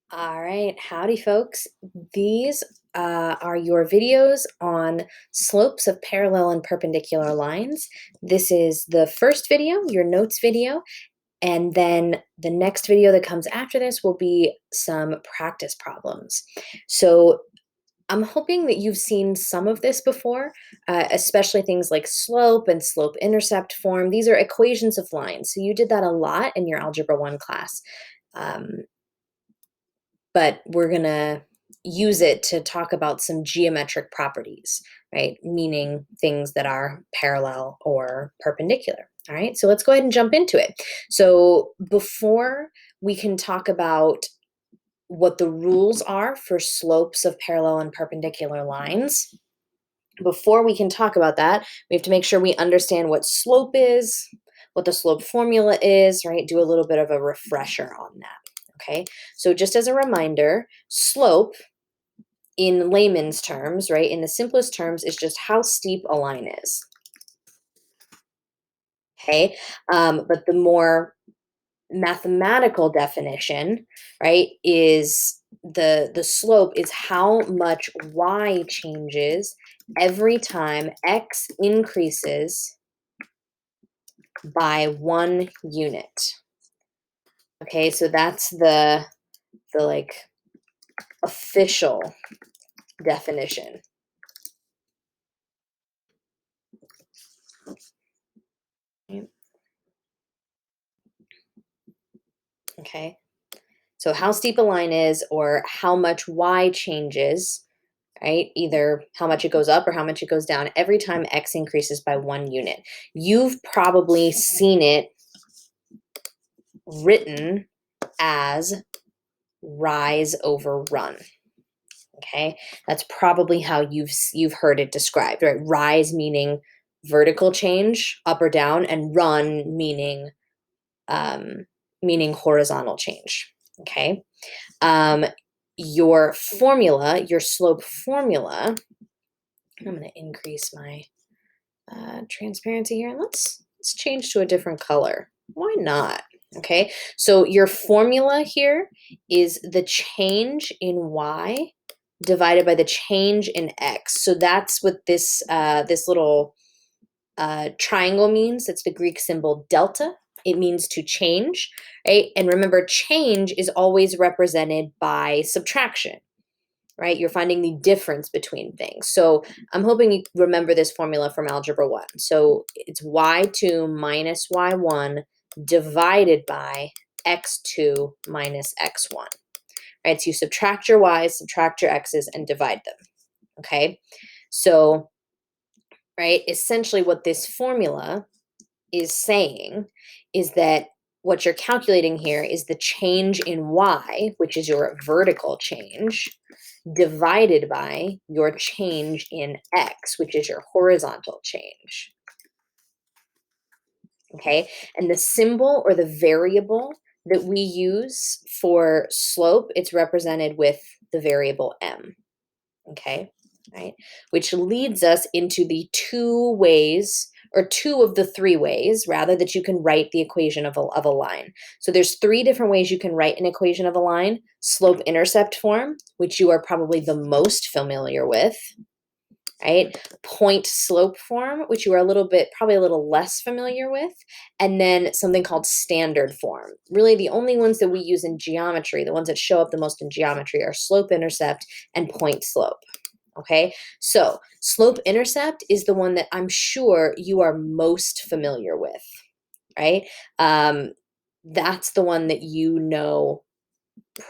All right, howdy, folks. These are your videos on slopes of parallel and perpendicular lines. This is the first video, your notes video, and then the next video that comes after this will be some practice problems. So I'm hoping that you've seen some of this before, especially things like slope and slope-intercept form. These are equations of lines. So you did that a lot in your Algebra 1 class. Um, but we're going to use it to talk about some geometric properties, right? Meaning things that are parallel or perpendicular. All right, so let's go ahead and jump into it. So before we can talk about what the rules are for slopes of parallel and perpendicular lines, before we can talk about that, we have to make sure we understand what slope is, what the slope formula is, right? Do a little bit of a refresher on that. Okay, so just as a reminder, slope in layman's terms, right, in the simplest terms, is just how steep a line is. Okay, but the more mathematical definition, right, is the slope is how much y changes every time x increases by 1 unit. Okay, so that's the like official definition. Okay, so how steep a line is, or how much y changes, right? Either how much it goes up or how much it goes down every time x increases by 1 unit. You've probably seen it written as rise over run. Okay, that's probably how you've heard it described, right? Rise meaning vertical change, up or down, and run meaning meaning horizontal change. Okay, your formula, your slope formula. I'm going to increase my transparency here, and let's change to a different color. Why not? Okay, so your formula here is the change in y divided by the change in x. So that's what this this little triangle means. It's the Greek symbol delta. It means to change, right? And remember, change is always represented by subtraction, right? You're finding the difference between things. So I'm hoping you remember this formula from Algebra 1. So it's y2 minus y1 divided by x2 minus x1, right? So you subtract your y's, subtract your x's, and divide them, okay? So, right, essentially what this formula is saying is that what you're calculating here is the change in y, which is your vertical change, divided by your change in x, which is your horizontal change. Okay, and the symbol or the variable that we use for slope, it's represented with the variable m. Okay, right, which leads us into the two ways, or two of the three ways, rather, that you can write the equation of a line. So there's three different ways you can write an equation of a line. Slope-intercept form, which you are probably the most familiar with, right? Point-slope form, which you are probably a little less familiar with, and then something called standard form. Really, the only ones that we use in geometry, the ones that show up the most in geometry, are slope-intercept and point-slope. Okay, so slope-intercept is the one that I'm sure you are most familiar with, right? That's the one that you know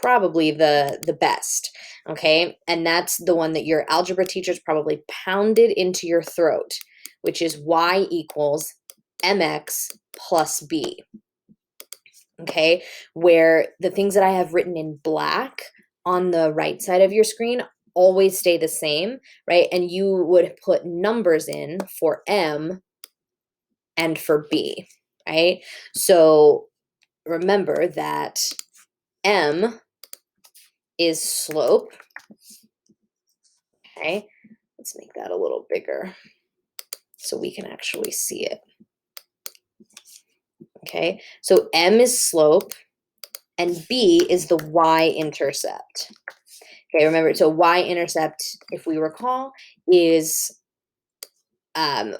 probably the best, okay? And that's the one that your algebra teachers probably pounded into your throat, which is y equals mx plus b, okay? Where the things that I have written in black on the right side of your screen always stay the same, right? And you would put numbers in for m and for b, right? So remember that m is slope. Okay, let's make that a little bigger so we can actually see it. Okay, so m is slope and B is the y-intercept. Okay, remember, so y-intercept, if we recall, is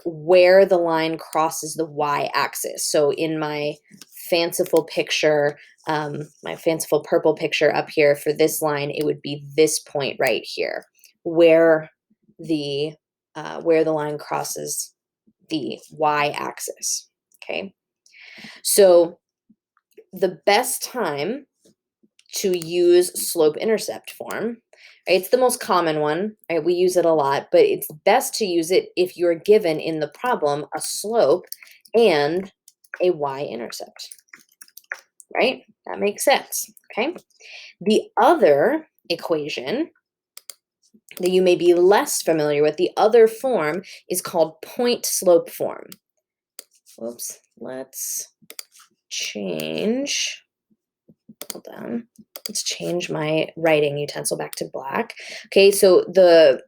where the line crosses the y-axis. So in my fanciful picture, my fanciful purple picture up here for this line, it would be this point right here, where the line crosses the y-axis. Okay, so the best time to use slope-intercept form, right? It's the most common one, right? We use it a lot, but it's best to use it if you're given in the problem a slope and a y-intercept, right? That makes sense, okay? The other equation that you may be less familiar with, the other form, is called point-slope form. Whoops, let's change. Hold on. Let's change my writing utensil back to black. Okay, so the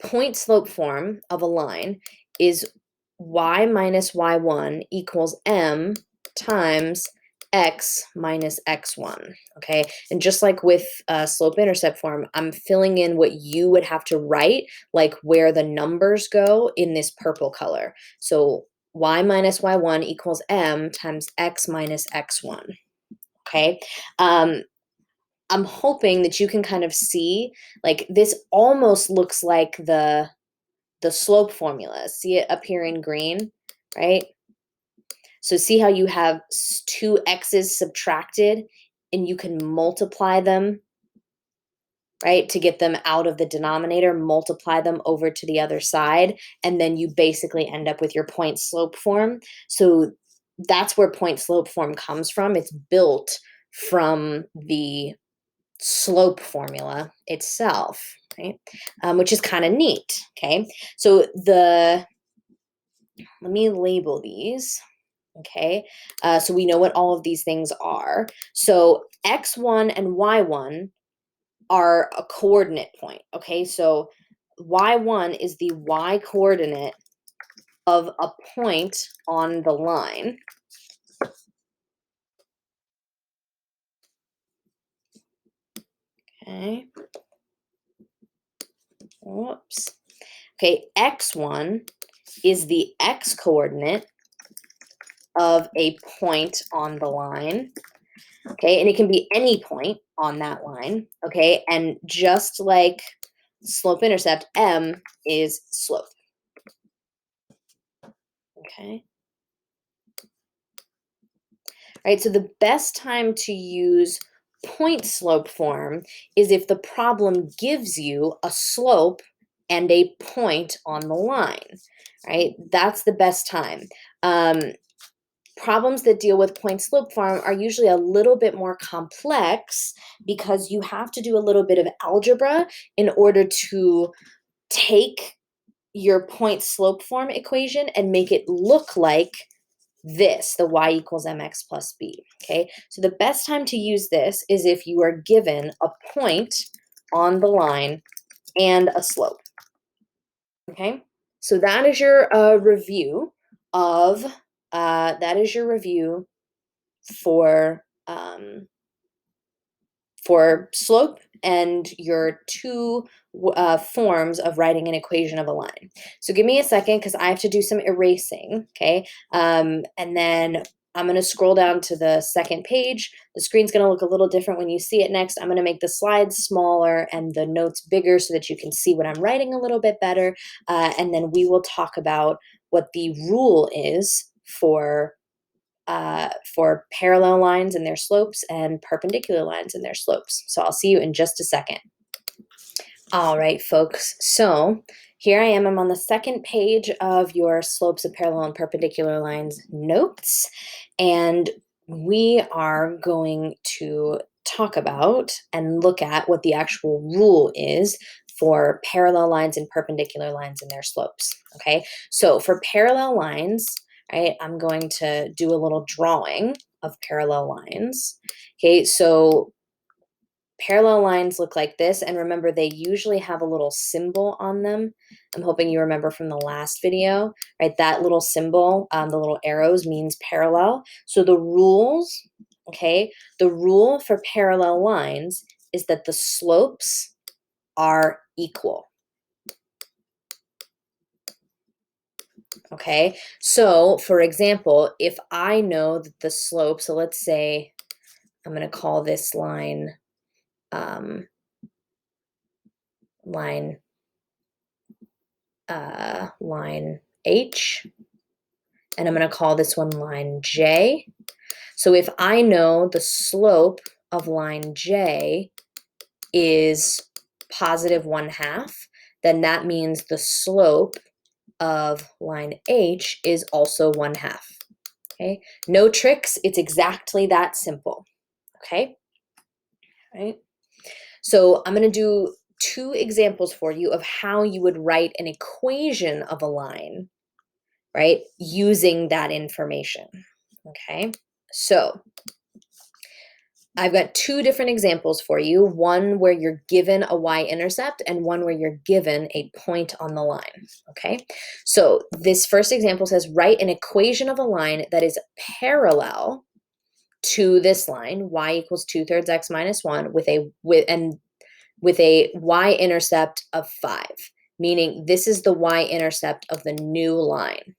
point slope form of a line is y minus y1 equals m times x minus x1, okay? And just like with slope-intercept form, I'm filling in what you would have to write, like where the numbers go in this purple color. So y minus y1 equals m times x minus x1. Okay. I'm hoping that you can kind of see, like, this almost looks like the slope formula. See it up here in green, right? So see how you have two x's subtracted and you can multiply them, right? To get them out of the denominator, multiply them over to the other side, and then you basically end up with your point slope form. So that's where point slope form comes from. It's built from the slope formula itself, right? Which is kind of neat, okay? So let me label these, okay? So we know what all of these things are. So x1 and y1 are a coordinate point, okay? So y1 is the y coordinate of a point on the line. Okay. Whoops. Okay, x1 is the x coordinate of a point on the line. Okay, and it can be any point on that line. Okay, and just like slope intercept, m is slope. Okay. All right, so the best time to use point slope form is if the problem gives you a slope and a point on the line, right? That's the best time. Problems that deal with point slope form are usually a little bit more complex because you have to do a little bit of algebra in order to take your point slope form equation and make it look like this, the y equals mx plus b, okay? So the best time to use this is if you are given a point on the line and a slope, okay? So that is your review of, for slope and your two forms of writing an equation of a line. So give me a second because I have to do some erasing, okay? And then I'm going to scroll down to the second page. The screen's going to look a little different when you see it next. I'm going to make the slides smaller and the notes bigger so that you can see what I'm writing a little bit better. And then we will talk about what the rule is for parallel lines and their slopes and perpendicular lines and their slopes. So I'll see you in just a second. All right, folks. So here I am. I'm on the second page of your slopes of parallel and perpendicular lines notes. And we are going to talk about and look at what the actual rule is for parallel lines and perpendicular lines and their slopes. Okay, so for parallel lines, right, I'm going to do a little drawing of parallel lines. Okay, so parallel lines look like this, and remember, they usually have a little symbol on them. I'm hoping you remember from the last video, right? That little symbol, the little arrows means parallel. So the rules okay, the rule for parallel lines is that the slopes are equal. Okay, so for example, if I know that the slope, so let's say I'm going to call this line line H, and I'm going to call this one line J. So if I know the slope of line J is positive 1/2, then that means the slope of line H is also 1/2. Okay, no tricks. It's exactly that simple. Okay, all right. So I'm going to do 2 examples for you of how you would write an equation of a line, right, using that information. Okay, so I've got 2 different examples for you, one where you're given a y-intercept and one where you're given a point on the line, okay? So this first example says, write an equation of a line that is parallel to this line, y equals 2/3 x minus 1, with a y-intercept of 5, meaning this is the y-intercept of the new line.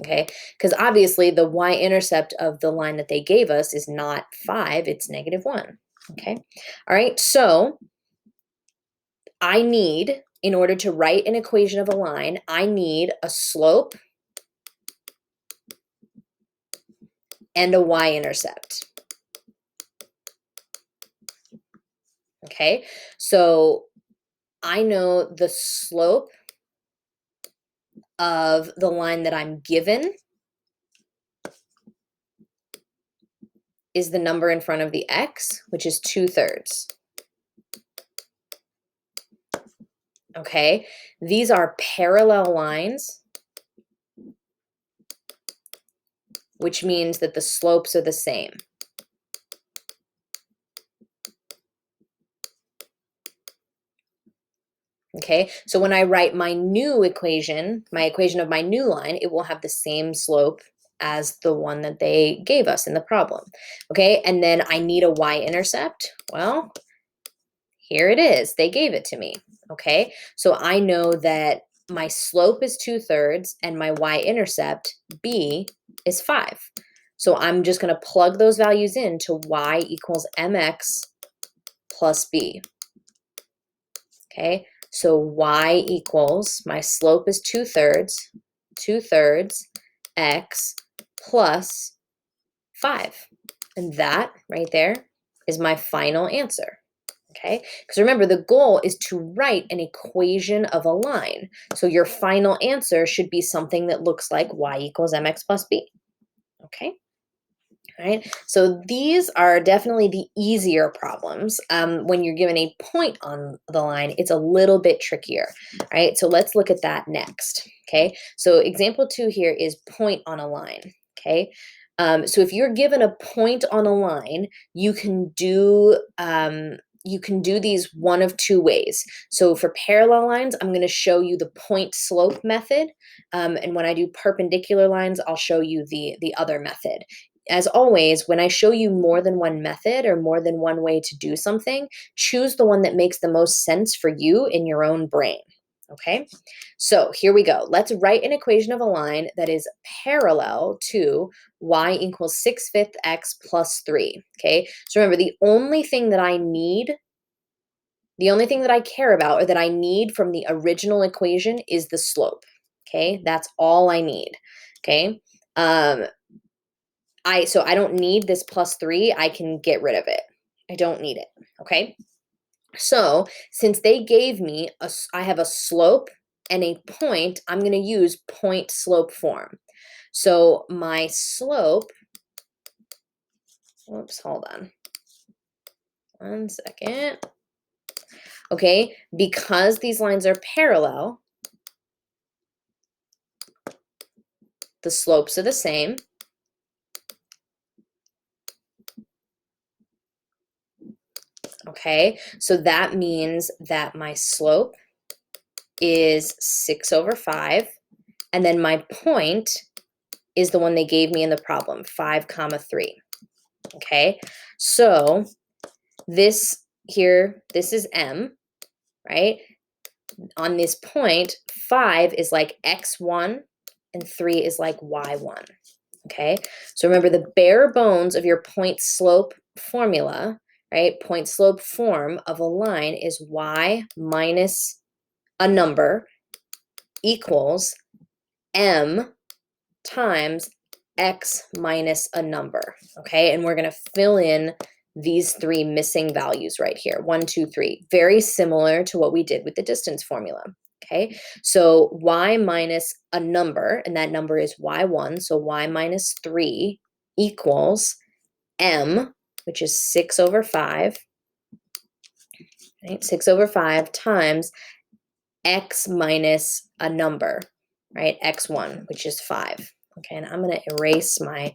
Okay, because obviously the y-intercept of the line that they gave us is not 5, it's -1. Okay, all right, so I need, in order to write an equation of a line, I need a slope and a y-intercept. Okay, so I know the slope of the line that I'm given is the number in front of the x, which is 2/3. Okay, these are parallel lines, which means that the slopes are the same. Okay, so when I write my new equation, my equation of my new line, it will have the same slope as the one that they gave us in the problem. Okay, and then I need a y-intercept. Well, here it is. They gave it to me. Okay, so I know that my slope is 2/3 and my y-intercept, b, is 5. So I'm just going to plug those values in to y equals mx plus b. Okay, so y equals, my slope is 2/3 x plus 5. And that right there is my final answer. Okay, because remember, the goal is to write an equation of a line. So your final answer should be something that looks like y equals mx plus b. Okay. All right, so these are definitely the easier problems. When you're given a point on the line, it's a little bit trickier. All right, so let's look at that next. Okay, so example 2 here is point on a line. Okay, so if you're given a point on a line, you can do these one of 2 ways. So for parallel lines, I'm going to show you the point slope method, and when I do perpendicular lines, I'll show you the other method. As always, when I show you more than one method or more than one way to do something, choose the one that makes the most sense for you in your own brain. Okay, so here we go. Let's write an equation of a line that is parallel to y equals 6/5 x plus 3. Okay, so remember, the only thing that I care about or that I need from the original equation is the slope. Okay, that's all I need. Okay, so I don't need this plus 3. I can get rid of it. I don't need it. Okay. So since they gave me I have a slope and a point, I'm going to use point slope form. So my slope, whoops, hold on. 1 second. Okay, because these lines are parallel, the slopes are the same. Okay, so that means that my slope is 6/5, and then my point is the one they gave me in the problem, 5 comma 3. Okay, so this here, this is M, right? On this point, 5 is like x1 and 3 is like y1. Okay, so remember the bare bones of your point slope formula, right? Point slope form of a line is y minus a number equals m times x minus a number. Okay, and we're going to fill in these 3 missing values right here, 1, 2, 3. Very similar to what we did with the distance formula. Okay, so y minus a number, and that number is y1, so y minus 3 equals m, which is 6 over 5, right? 6 over 5 times x minus a number, right? x1, which is 5. Okay, and I'm going to erase my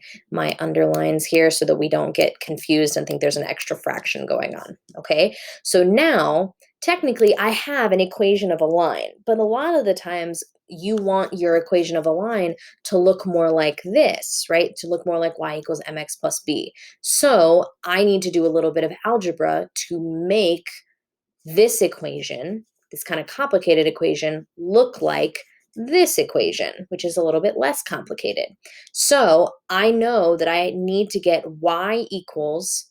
underlines here so that we don't get confused and think there's an extra fraction going on. Okay, so now technically I have an equation of a line, but a lot of the times you want your equation of a line to look more like this, right? To look more like y equals mx plus b. So I need to do a little bit of algebra to make this equation, this kind of complicated equation, look like this equation, which is a little bit less complicated. So I know that I need to get y equals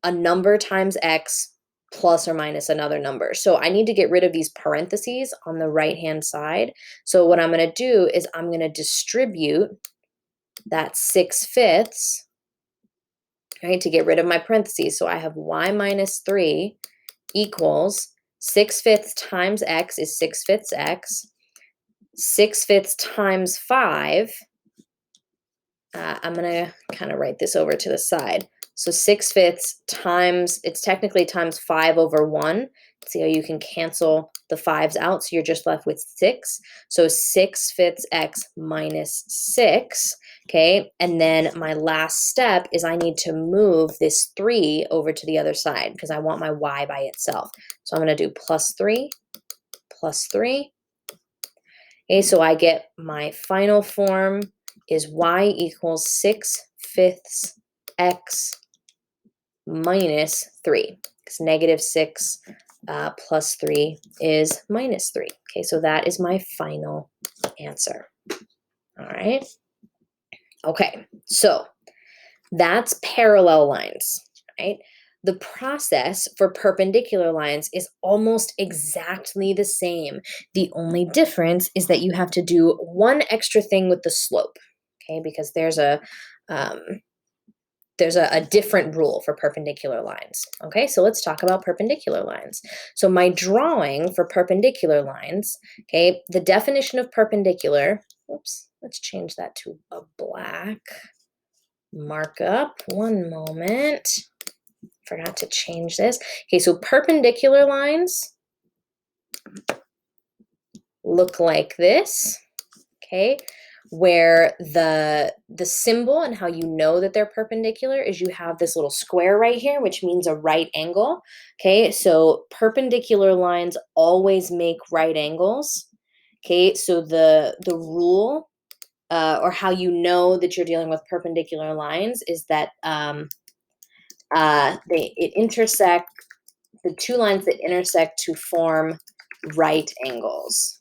a number times x plus or minus another number. So I need to get rid of these parentheses on the right-hand side. So what I'm going to do is I'm going to distribute that 6/5, right, to get rid of my parentheses. So I have y minus 3 equals 6/5 times x is 6/5 x. 6/5 times 5, I'm going to kind of write this over to the side. So 6/5 times, it's technically times 5 over 1. See how you can cancel the 5s out, so you're just left with 6. So 6/5 x minus 6. Okay, and then my last step is I need to move this 3 over to the other side because I want my y by itself. So I'm going to do plus 3, plus 3. Okay, so I get my final form is y equals 6/5 x minus 3, because negative 6 plus 3 is minus 3. Okay, so that is my final answer. All right. Okay, so that's parallel lines, right? The process for perpendicular lines is almost exactly the same. The only difference is that you have to do one extra thing with the slope, okay? Because there's a different rule for perpendicular lines. Okay, so let's talk about perpendicular lines. So my drawing for perpendicular lines, okay, the definition of perpendicular, oops, let's change that to a black markup. One moment. Forgot to change this. Okay, so perpendicular lines look like this, okay, where the symbol and how you know that they're perpendicular is you have this little square right here, which means a right angle. Okay, so perpendicular lines always make right angles. Okay, so the rule or how you know that you're dealing with perpendicular lines is that it intersect, the two lines that intersect to form right angles.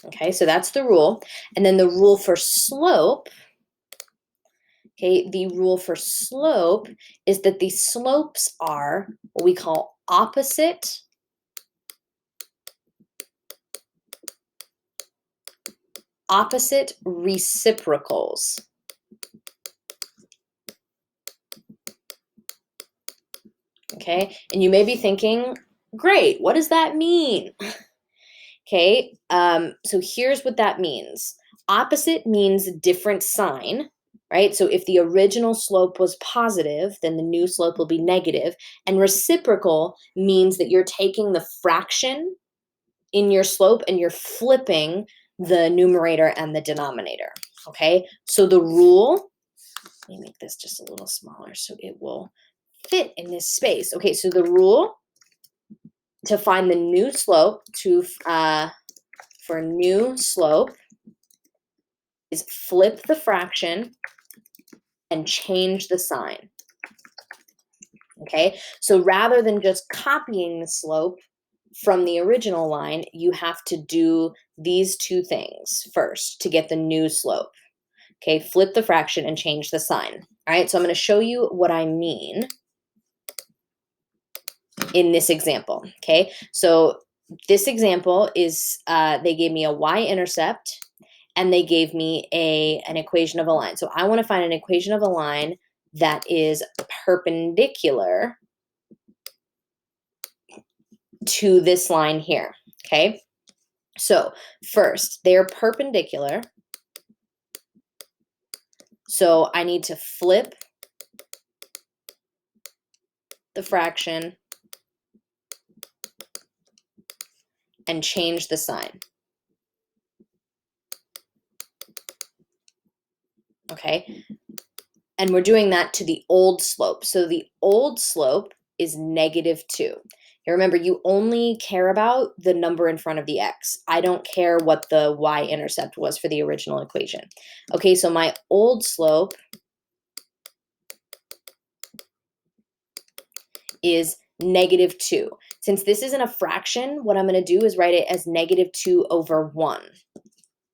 Okay, so that's the rule. And then the rule for slope, okay, the rule for slope is that the slopes are what we call opposite reciprocals. Okay, and you may be thinking, great, what does that mean? Okay, so here's what that means. Opposite means different sign, right? So if the original slope was positive, then the new slope will be negative. And reciprocal means that you're taking the fraction in your slope and you're flipping the numerator and the denominator, okay? So the rule, let me make this just a little smaller so it will fit in this space. Okay, so the rule to find the new slope, for new slope, is flip the fraction and change the sign. Okay, so rather than just copying the slope from the original line, you have to do these two things first to get the new slope. Okay, flip the fraction and change the sign. All right, so I'm going to show you what I mean in this example. Okay, so this example is they gave me a y-intercept and they gave me an equation of a line. So I want to find an equation of a line that is perpendicular to this line here. Okay, so first, they're perpendicular. So I need to flip the fraction and change the sign. Okay, and we're doing that to the old slope. So the old slope is -2. Now remember, you only care about the number in front of the x. I don't care what the y-intercept was for the original equation. Okay, so my old slope is -2. Since this isn't a fraction, what I'm going to do is write it as -2/1.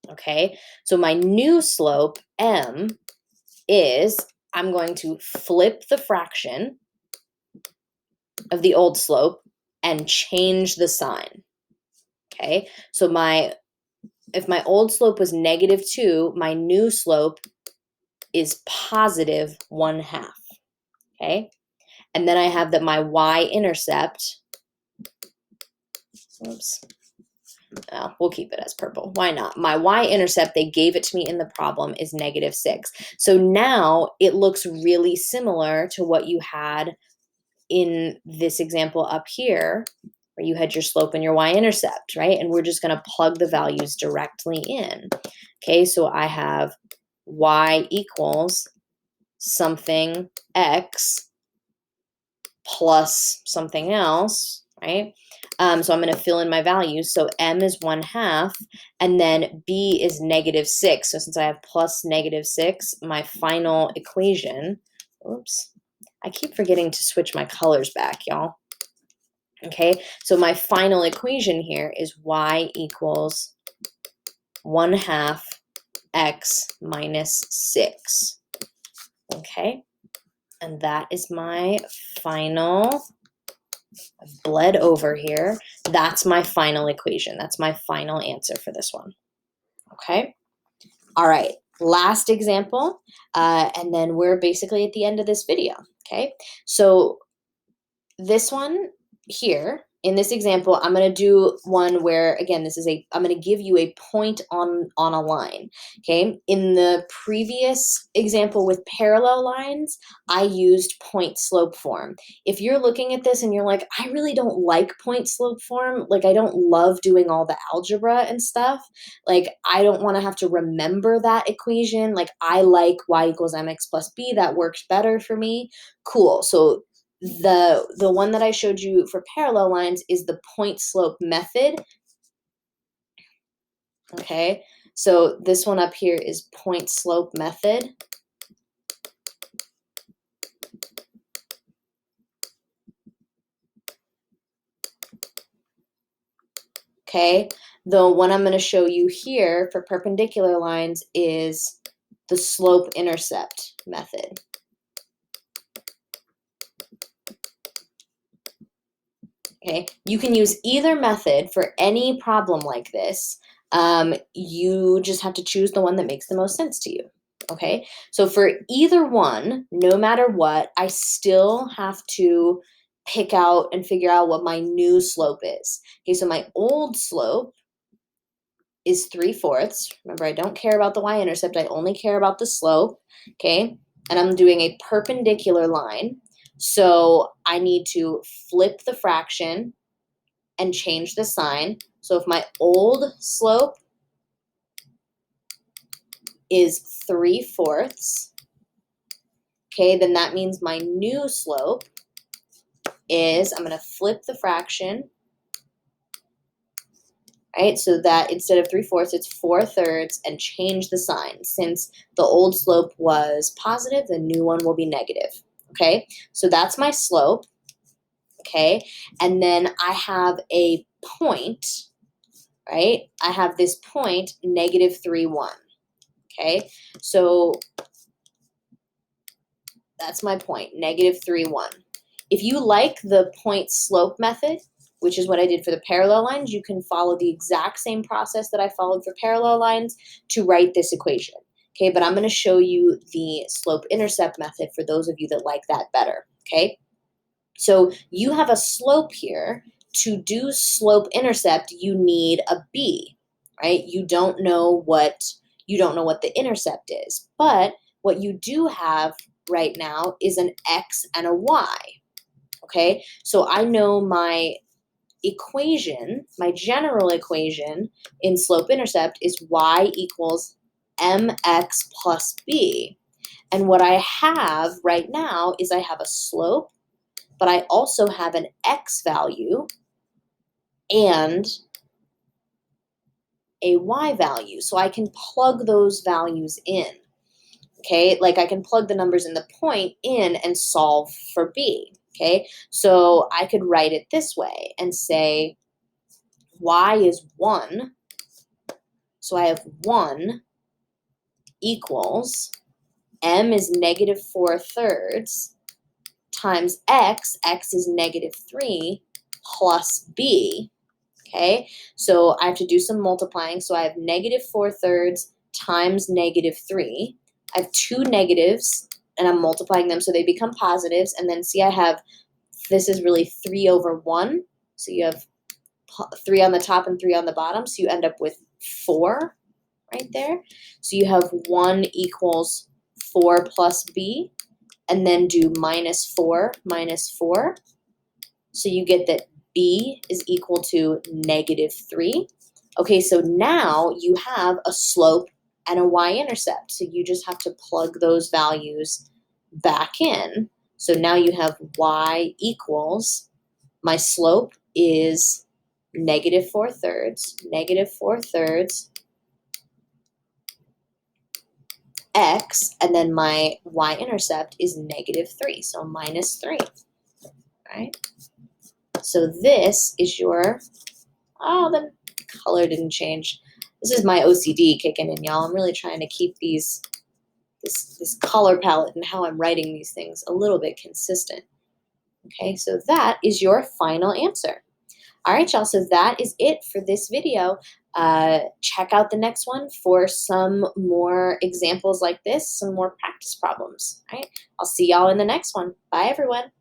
Okay, so my new slope, m, is I'm going to flip the fraction of the old slope and change the sign. Okay, so if my old slope was -2, my new slope is +1/2. Okay, and then I have that my y-intercept, oops, we'll keep it as purple. Why not? My y-intercept, they gave it to me in the problem, is -6. So now it looks really similar to what you had in this example up here, where you had your slope and your y-intercept, right? And we're just going to plug the values directly in. Okay, so I have y equals something x plus something else, right? So I'm going to fill in my values. So m is 1/2, and then b is -6. So since I have plus -6, my final equation, oops, I keep forgetting to switch my colors back, y'all. Okay, so my final equation here is y equals 1/2 x minus 6. Okay, and that is my final, I've bled over here. That's my final equation. That's my final answer for this one. Okay, all right, last example, and then we're basically at the end of this video. Okay, so this one here, in this example, I'm going to do one where, again, I'm going to give you a point on a line, okay? In the previous example with parallel lines, I used point slope form. If you're looking at this and you're like, I really don't like point slope form, like I don't love doing all the algebra and stuff, like I don't want to have to remember that equation, like I like y equals mx plus b, that works better for me, cool. So the one that I showed you for parallel lines is the point slope method. Okay, so this one up here is point slope method. Okay, the one I'm going to show you here for perpendicular lines is the slope intercept method. Okay, you can use either method for any problem like this. You just have to choose the one that makes the most sense to you. Okay, so for either one, no matter what, I still have to pick out and figure out what my new slope is. Okay, so my old slope is 3/4. Remember, I don't care about the y-intercept, I only care about the slope. Okay, and I'm doing a perpendicular line. So I need to flip the fraction and change the sign. So if my old slope is 3/4, okay, then that means my new slope is, I'm going to flip the fraction right? So that instead of 3/4, it's 4/3, and change the sign. Since the old slope was positive, the new one will be negative, okay? So that's my slope, okay? And then I have a point, right? I have this point, -3, 1, okay? So that's my point, -3, 1. If you like the point slope method, which is what I did for the parallel lines, you can follow the exact same process that I followed for parallel lines to write this equation. Okay, but I'm going to show you the slope intercept method for those of you that like that better. Okay, so you have a slope here. To do slope intercept, you need a b, right? You don't know what the intercept is, but what you do have right now is an x and a y. Okay, so I know my equation, my general equation in slope intercept is y equals mx plus b. And what I have right now is I have a slope, but I also have an x value and a y value. So I can plug those values in. Okay, like I can plug the numbers in the point in and solve for b. Okay, so I could write it this way and say y is 1. So I have 1 equals m is -4/3 times x is -3 plus b. Okay, so I have to do some multiplying. So I have -4/3 times -3. I have two negatives and I'm multiplying them so they become positives. And then see, I have, this is really 3/1. So you have 3 on the top and 3 on the bottom. So you end up with 4 right there. So you have 1 equals 4 plus b, and then do -4 minus 4. So you get that b is equal to -3. Okay, so now you have a slope and a y-intercept. So you just have to plug those values back in. So now you have y equals, my slope is -4/3 x, and then my y-intercept is -3, so -3, right? So this is your, oh, the color didn't change. This is my OCD kicking in, y'all. I'm really trying to keep this color palette and how I'm writing these things a little bit consistent. Okay, so that is your final answer. All right, y'all, so that is it for this video. Check out the next one for some more examples like this, some more practice problems. All right, I'll see y'all in the next one. Bye, everyone.